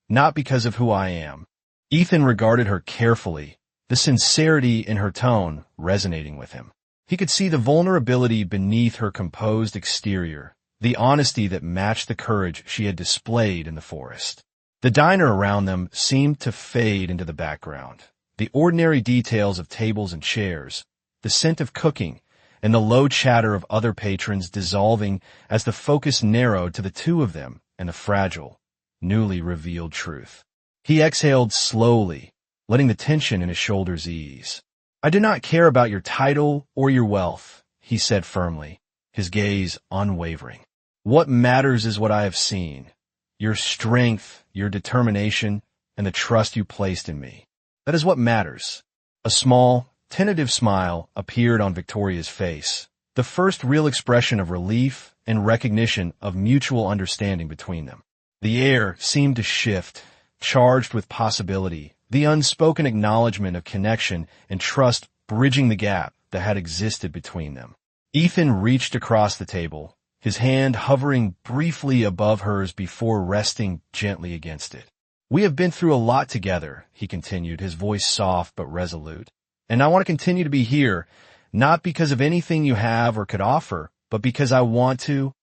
not because of who I am." Ethan regarded her carefully, the sincerity in her tone resonating with him. He could see the vulnerability beneath her composed exterior, the honesty that matched the courage she had displayed in the forest. The diner around them seemed to fade into the background. The ordinary details of tables and chairs, the scent of cooking, and the low chatter of other patrons dissolving as the focus narrowed to the two of them and the fragile, newly revealed truth. He exhaled slowly, letting the tension in his shoulders ease. "I do not care about your title or your wealth," he said firmly, his gaze unwavering. "What matters is what I have seen, your strength, your determination, and the trust you placed in me. That is what matters." A small, tentative smile appeared on Victoria's face, the first real expression of relief and recognition of mutual understanding between them. The air seemed to shift, charged with possibility, the unspoken acknowledgement of connection and trust bridging the gap that had existed between them. Ethan reached across the table, his hand hovering briefly above hers before resting gently against it. "We have been through a lot together," he continued, his voice soft but resolute. "And I want to continue to be here, not because of anything you have or could offer, but because I want to."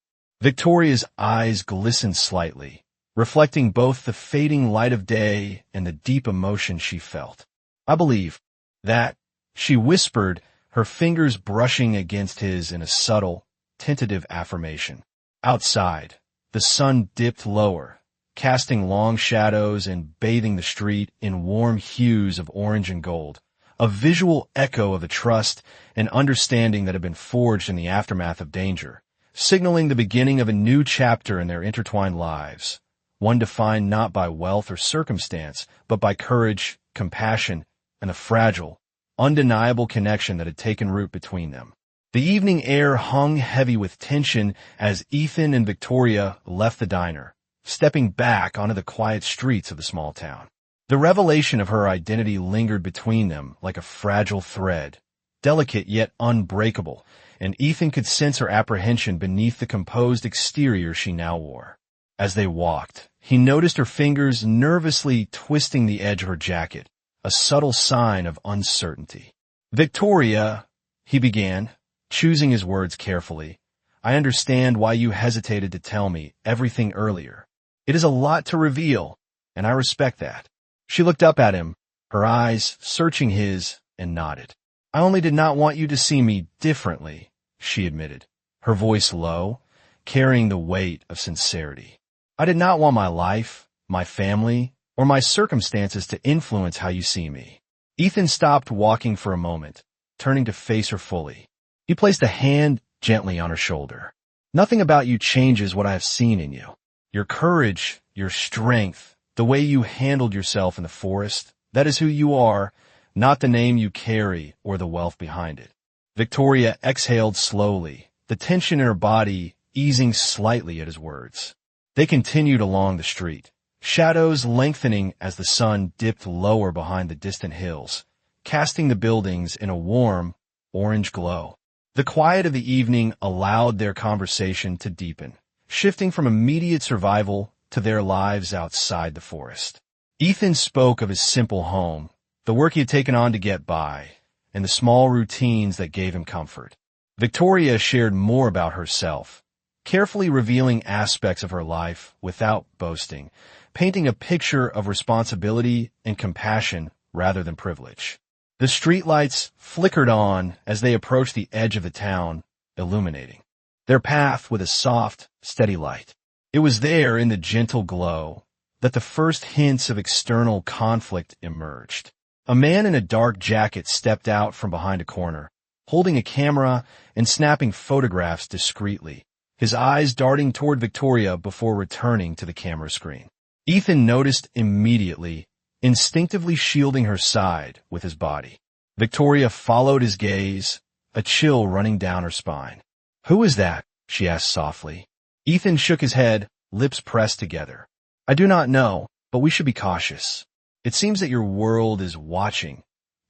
Victoria's eyes glistened slightly, reflecting both the fading light of day and the deep emotion she felt. "I believe that," she whispered, her fingers brushing against his in a subtle, tentative affirmation. Outside, the sun dipped lower, casting long shadows and bathing the street in warm hues of orange and gold, a visual echo of the trust and understanding that had been forged in the aftermath of danger, signaling the beginning of a new chapter in their intertwined lives, one defined not by wealth or circumstance, but by courage, compassion, and the fragile, undeniable connection that had taken root between them. The evening air hung heavy with tension as Ethan and Victoria left the diner, stepping back onto the quiet streets of the small town. The revelation of her identity lingered between them like a fragile thread, delicate yet unbreakable, and Ethan could sense her apprehension beneath the composed exterior she now wore. As they walked, he noticed her fingers nervously twisting the edge of her jacket, a subtle sign of uncertainty. "Victoria," he began, choosing his words carefully, "I understand why you hesitated to tell me everything earlier. It is a lot to reveal, and I respect that." She looked up at him, her eyes searching his, and nodded. "I only did not want you to see me differently," she admitted, her voice low, carrying the weight of sincerity. "I did not want my life, my family, or my circumstances to influence how you see me." Ethan stopped walking for a moment, turning to face her fully. He placed a hand gently on her shoulder. "Nothing about you changes what I have seen in you. Your courage, your strength, the way you handled yourself in the forest, that is who you are, not the name you carry or the wealth behind it." Victoria exhaled slowly, the tension in her body easing slightly at his words. They continued along the street, shadows lengthening as the sun dipped lower behind the distant hills, casting the buildings in a warm, orange glow. The quiet of the evening allowed their conversation to deepen, shifting from immediate survival to their lives outside the forest. Ethan spoke of his simple home, the work he had taken on to get by, and the small routines that gave him comfort. Victoria shared more about herself, carefully revealing aspects of her life without boasting, painting a picture of responsibility and compassion rather than privilege. The streetlights flickered on as they approached the edge of the town, illuminating their path with a soft, steady light. It was there in the gentle glow that the first hints of external conflict emerged. A man in a dark jacket stepped out from behind a corner, holding a camera and snapping photographs discreetly, his eyes darting toward Victoria before returning to the camera screen. Ethan noticed immediately, instinctively shielding her side with his body. Victoria followed his gaze, a chill running down her spine. "Who is that?" she asked softly. Ethan shook his head, lips pressed together. "I do not know, but we should be cautious. It seems that your world is watching,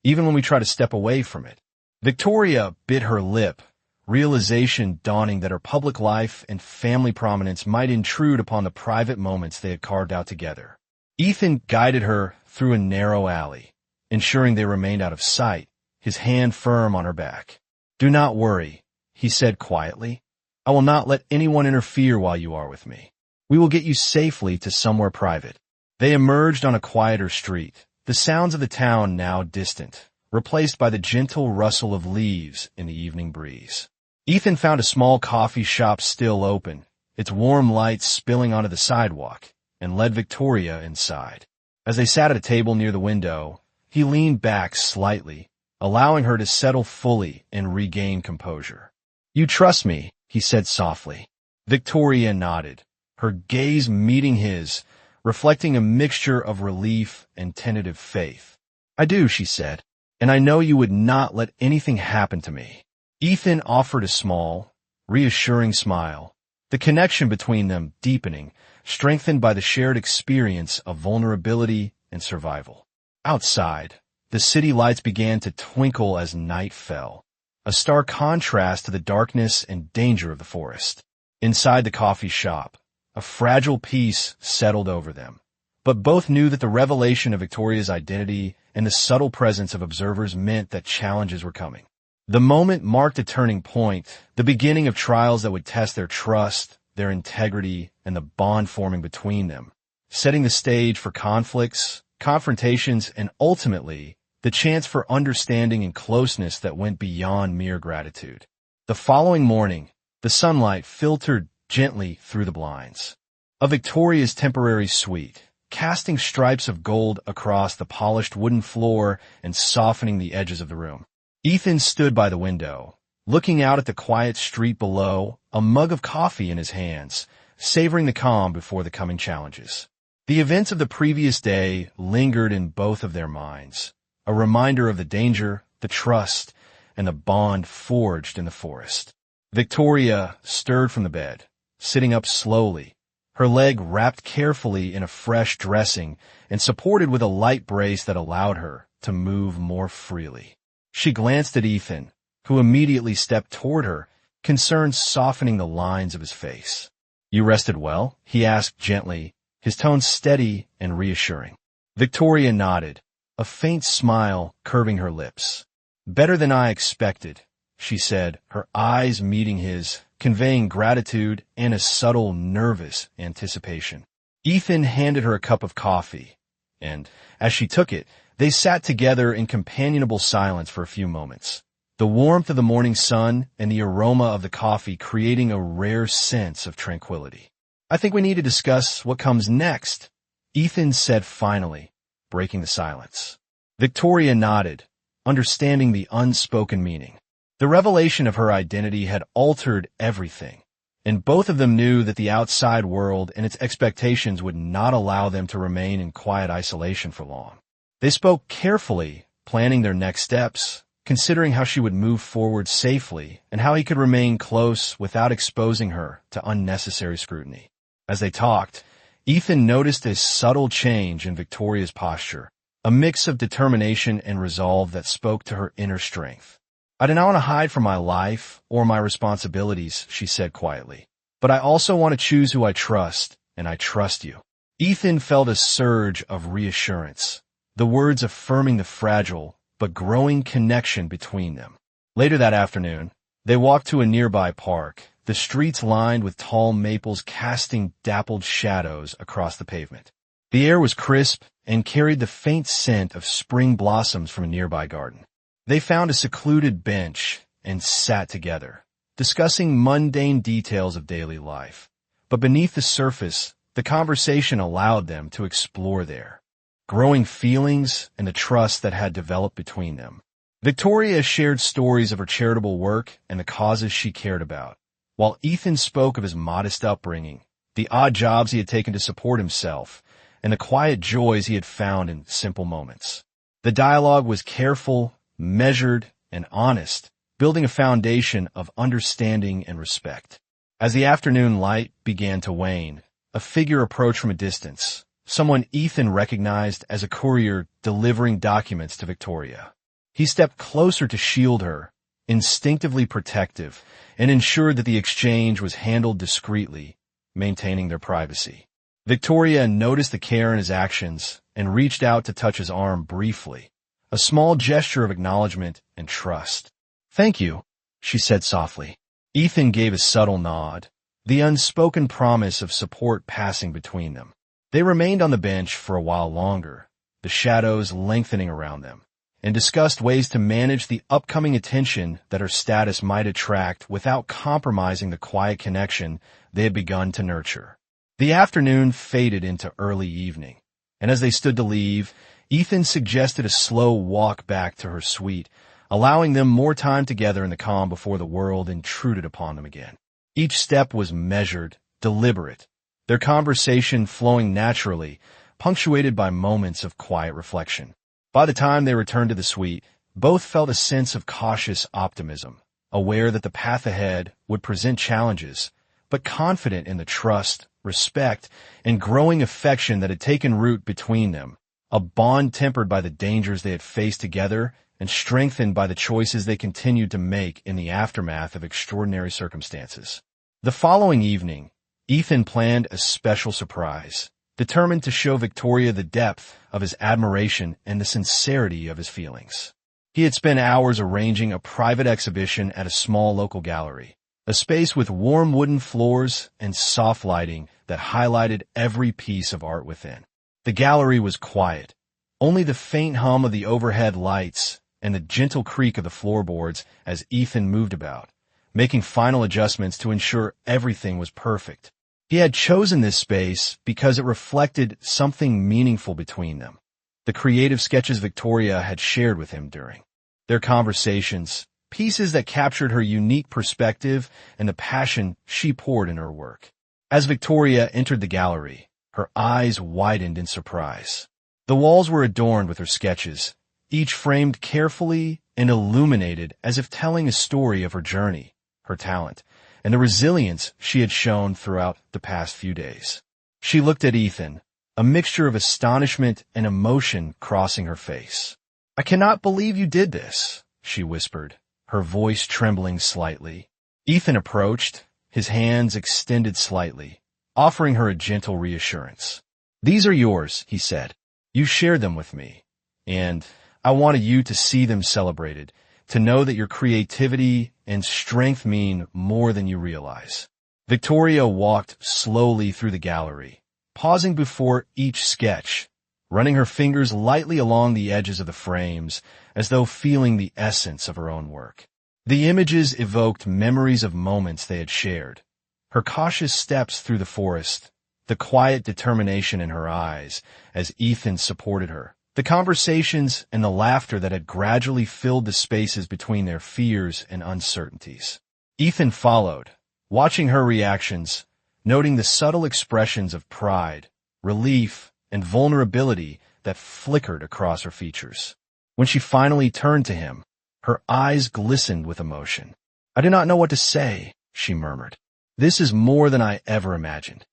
even when we try to step away from it." Victoria bit her lip, realization dawning that her public life and family prominence might intrude upon the private moments they had carved out together. Ethan guided her through a narrow alley, ensuring they remained out of sight, his hand firm on her back. "Do not worry," he said quietly. "I will not let anyone interfere while you are with me. We will get you safely to somewhere private." They emerged on a quieter street, the sounds of the town now distant, replaced by the gentle rustle of leaves in the evening breeze. Ethan found a small coffee shop still open, its warm light spilling onto the sidewalk, and led Victoria inside. As they sat at a table near the window, he leaned back slightly, allowing her to settle fully and regain composure. "You trust me," he said softly. Victoria nodded, her gaze meeting his, reflecting a mixture of relief and tentative faith. "I do," she said, "and I know you would not let anything happen to me." Ethan offered a small, reassuring smile, the connection between them deepening, strengthened by the shared experience of vulnerability and survival. Outside, the city lights began to twinkle as night fell, a stark contrast to the darkness and danger of the forest. Inside the coffee shop, a fragile peace settled over them, but both knew that the revelation of Victoria's identity and the subtle presence of observers meant that challenges were coming. The moment marked a turning point, the beginning of trials that would test their trust, their integrity, and the bond forming between them, setting the stage for conflicts, confrontations, and ultimately, the chance for understanding and closeness that went beyond mere gratitude. The following morning, the sunlight filtered gently through the blinds. A Victoria's temporary suite, casting stripes of gold across the polished wooden floor and softening the edges of the room. Ethan stood by the window, looking out at the quiet street below, a mug of coffee in his hands, savoring the calm before the coming challenges. The events of the previous day lingered in both of their minds, a reminder of the danger, the trust, and the bond forged in the forest. Victoria stirred from the bed, sitting up slowly, her leg wrapped carefully in a fresh dressing and supported with a light brace that allowed her to move more freely. She glanced at Ethan, who immediately stepped toward her, concern softening the lines of his face. "You rested well?" he asked gently, his tone steady and reassuring. Victoria nodded, a faint smile curving her lips. "Better than I expected," she said, her eyes meeting his, conveying gratitude and a subtle, nervous anticipation. Ethan handed her a cup of coffee, and, as she took it, they sat together in companionable silence for a few moments, the warmth of the morning sun and the aroma of the coffee creating a rare sense of tranquility. "I think we need to discuss what comes next," Ethan said finally, breaking the silence. Victoria nodded, understanding the unspoken meaning. The revelation of her identity had altered everything, and both of them knew that the outside world and its expectations would not allow them to remain in quiet isolation for long. They spoke carefully, planning their next steps, considering how she would move forward safely and how he could remain close without exposing her to unnecessary scrutiny. As they talked, Ethan noticed a subtle change in Victoria's posture, a mix of determination and resolve that spoke to her inner strength. "I do not want to hide from my life or my responsibilities," she said quietly. "But I also want to choose who I trust, and I trust you." Ethan felt a surge of reassurance, the words affirming the fragile but growing connection between them. Later that afternoon, they walked to a nearby park, the streets lined with tall maples casting dappled shadows across the pavement. The air was crisp and carried the faint scent of spring blossoms from a nearby garden. They found a secluded bench and sat together, discussing mundane details of daily life. But beneath the surface, the conversation allowed them to explore their growing feelings and the trust that had developed between them. Victoria shared stories of her charitable work and the causes she cared about, while Ethan spoke of his modest upbringing, the odd jobs he had taken to support himself, and the quiet joys he had found in simple moments. The dialogue was careful, measured, and honest, building a foundation of understanding and respect. As the afternoon light began to wane, a figure approached from a distance, someone Ethan recognized as a courier delivering documents to Victoria. He stepped closer to shield her, instinctively protective, and ensured that the exchange was handled discreetly, maintaining their privacy. Victoria noticed the care in his actions and reached out to touch his arm briefly, a small gesture of acknowledgement and trust. "Thank you," she said softly. Ethan gave a subtle nod, the unspoken promise of support passing between them. They remained on the bench for a while longer, the shadows lengthening around them, and discussed ways to manage the upcoming attention that her status might attract without compromising the quiet connection they had begun to nurture. The afternoon faded into early evening, and as they stood to leave, Ethan suggested a slow walk back to her suite, allowing them more time together in the calm before the world intruded upon them again. Each step was measured, deliberate, their conversation flowing naturally, punctuated by moments of quiet reflection. By the time they returned to the suite, both felt a sense of cautious optimism, aware that the path ahead would present challenges, but confident in the trust, respect, and growing affection that had taken root between them, a bond tempered by the dangers they had faced together and strengthened by the choices they continued to make in the aftermath of extraordinary circumstances. The following evening, Ethan planned a special surprise, determined to show Victoria the depth of his admiration and the sincerity of his feelings. He had spent hours arranging a private exhibition at a small local gallery, a space with warm wooden floors and soft lighting that highlighted every piece of art within. The gallery was quiet, only the faint hum of the overhead lights and the gentle creak of the floorboards as Ethan moved about, making final adjustments to ensure everything was perfect. He had chosen this space because it reflected something meaningful between them, the creative sketches Victoria had shared with him during their conversations, pieces that captured her unique perspective and the passion she poured in her work. As Victoria entered the gallery, her eyes widened in surprise. The walls were adorned with her sketches, each framed carefully and illuminated as if telling a story of her journey, her talent, and the resilience she had shown throughout the past few days. She looked at Ethan, a mixture of astonishment and emotion crossing her face. "I cannot believe you did this," she whispered, her voice trembling slightly. Ethan approached, his hands extended slightly, offering her a gentle reassurance. "These are yours," he said. "You shared them with me, and I wanted you to see them celebrated, to know that your creativity and strength mean more than you realize." Victoria walked slowly through the gallery, pausing before each sketch, running her fingers lightly along the edges of the frames, as though feeling the essence of her own work. The images evoked memories of moments they had shared, her cautious steps through the forest, the quiet determination in her eyes as Ethan supported her, the conversations and the laughter that had gradually filled the spaces between their fears and uncertainties. Ethan followed, watching her reactions, noting the subtle expressions of pride, relief, and vulnerability that flickered across her features. When she finally turned to him, her eyes glistened with emotion. "I do not know what to say," she murmured. "This is more than I ever imagined."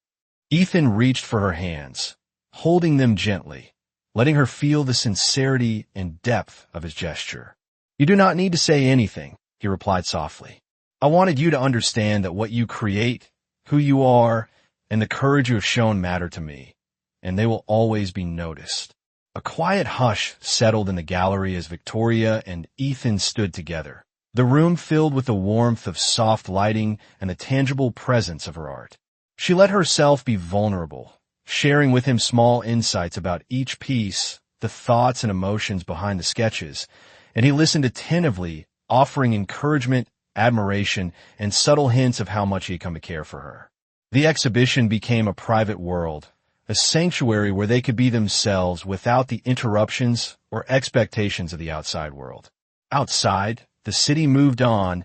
Ethan reached for her hands, holding them gently, letting her feel the sincerity and depth of his gesture. "You do not need to say anything," he replied softly. "I wanted you to understand that what you create, who you are, and the courage you have shown matter to me, and they will always be noticed." A quiet hush settled in the gallery as Victoria and Ethan stood together, the room filled with the warmth of soft lighting and the tangible presence of her art. She let herself be vulnerable, sharing with him small insights about each piece, the thoughts and emotions behind the sketches, and he listened attentively, offering encouragement, admiration, and subtle hints of how much he had come to care for her. The exhibition became a private world, a sanctuary where they could be themselves without the interruptions or expectations of the outside world. Outside, the city moved on,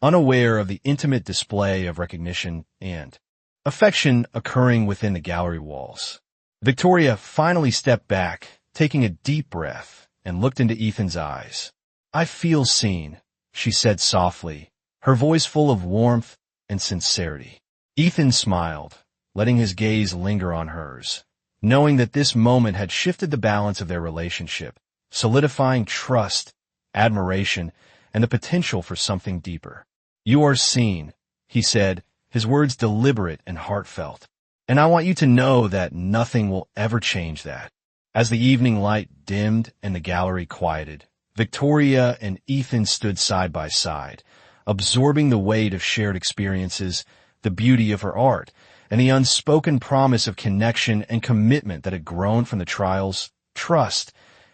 unaware of the intimate display of recognition and affection occurring within the gallery walls. Victoria finally stepped back, taking a deep breath, and looked into Ethan's eyes. "I feel seen," she said softly, her voice full of warmth and sincerity. Ethan smiled, letting his gaze linger on hers, knowing that this moment had shifted the balance of their relationship, solidifying trust, admiration, and the potential for something deeper. "You are seen," he said, his words deliberate and heartfelt. "And I want you to know that nothing will ever change that." As the evening light dimmed and the gallery quieted, Victoria and Ethan stood side by side, absorbing the weight of shared experiences, the beauty of her art, and the unspoken promise of connection and commitment that had grown from the trials, trust,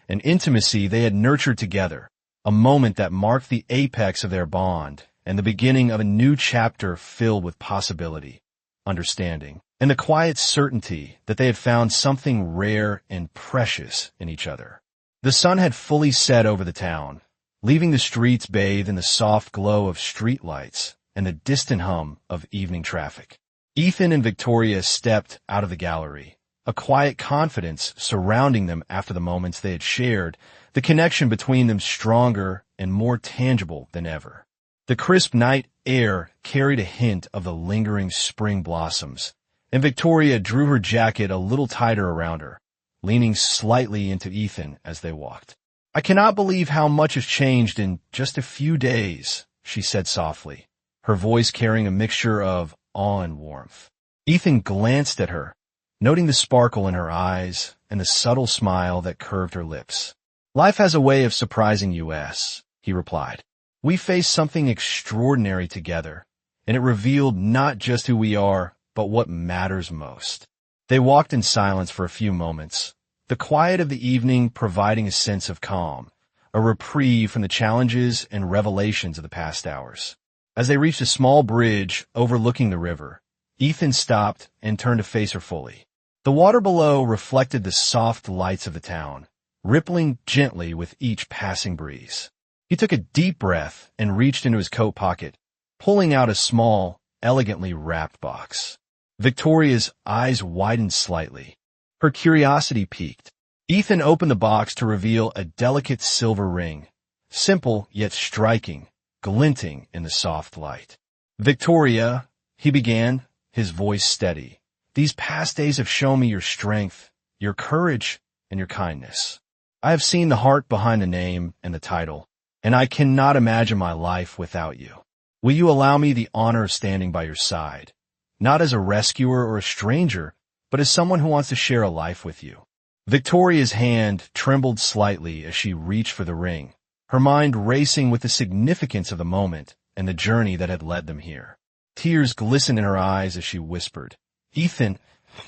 and intimacy they had nurtured together, a moment that marked the apex of their bond and the beginning of a new chapter filled with possibility, understanding, and the quiet certainty that they had found something rare and precious in each other. The sun had fully set over the town, leaving the streets bathed in the soft glow of street lights and the distant hum of evening traffic. Ethan and Victoria stepped out of the gallery, a quiet confidence surrounding them after the moments they had shared, the connection between them stronger and more tangible than ever. The crisp night air carried a hint of the lingering spring blossoms, and Victoria drew her jacket a little tighter around her, leaning slightly into Ethan as they walked. "I cannot believe how much has changed in just a few days," she said softly, her voice carrying a mixture of awe and warmth. Ethan glanced at her, noting the sparkle in her eyes and the subtle smile that curved her lips. "Life has a way of surprising us," he replied. "We faced something extraordinary together, and it revealed not just who we are, but what matters most." They walked in silence for a few moments, the quiet of the evening providing a sense of calm, a reprieve from the challenges and revelations of the past hours. As they reached a small bridge overlooking the river, Ethan stopped and turned to face her fully. The water below reflected the soft lights of the town, rippling gently with each passing breeze. He took a deep breath and reached into his coat pocket, pulling out a small, elegantly wrapped box. Victoria's eyes widened slightly. Her curiosity piqued. Ethan opened the box to reveal a delicate silver ring, simple yet striking, glinting in the soft light. "Victoria," he began, his voice steady, "these past days have shown me your strength, your courage, and your kindness. I have seen the heart behind the name and the title, and I cannot imagine my life without you. Will you allow me the honor of standing by your side, not as a rescuer or a stranger, but as someone who wants to share a life with you?" Victoria's hand trembled slightly as she reached for the ring, her mind racing with the significance of the moment and the journey that had led them here. Tears glistened in her eyes as she whispered, "Ethan,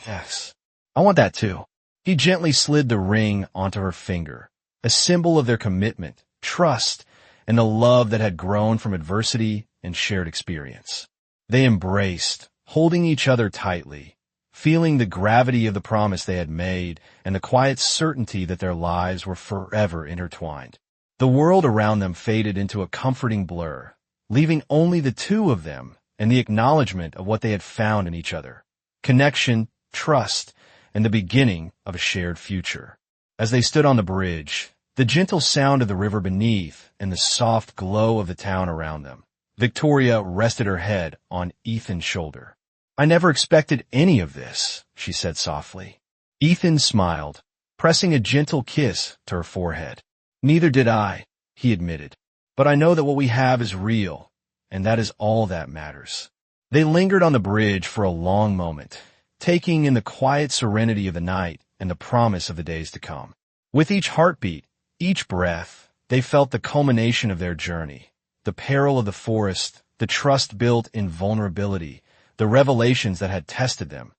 yes, I want that too." He gently slid the ring onto her finger, a symbol of their commitment, trust, and the love that had grown from adversity and shared experience. They embraced, holding each other tightly, feeling the gravity of the promise they had made and the quiet certainty that their lives were forever intertwined. The world around them faded into a comforting blur, leaving only the two of them and the acknowledgement of what they had found in each other: connection, trust, and the beginning of a shared future. As they stood on the bridge, the gentle sound of the river beneath and the soft glow of the town around them, Victoria rested her head on Ethan's shoulder. "I never expected any of this," she said softly. Ethan smiled, pressing a gentle kiss to her forehead. "Neither did I," he admitted. "But I know that what we have is real, and that is all that matters." They lingered on the bridge for a long moment, taking in the quiet serenity of the night and the promise of the days to come. With each heartbeat, each breath, they felt the culmination of their journey, the peril of the forest, the trust built in vulnerability, the revelations that had tested them,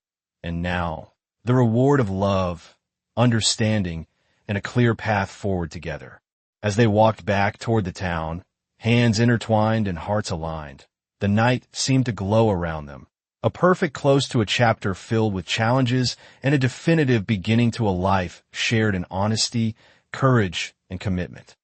and now the reward of love, understanding, and a clear path forward together. As they walked back toward the town, hands intertwined and hearts aligned, the night seemed to glow around them, a perfect close to a chapter filled with challenges and a definitive beginning to a life shared in honesty, courage, and commitment.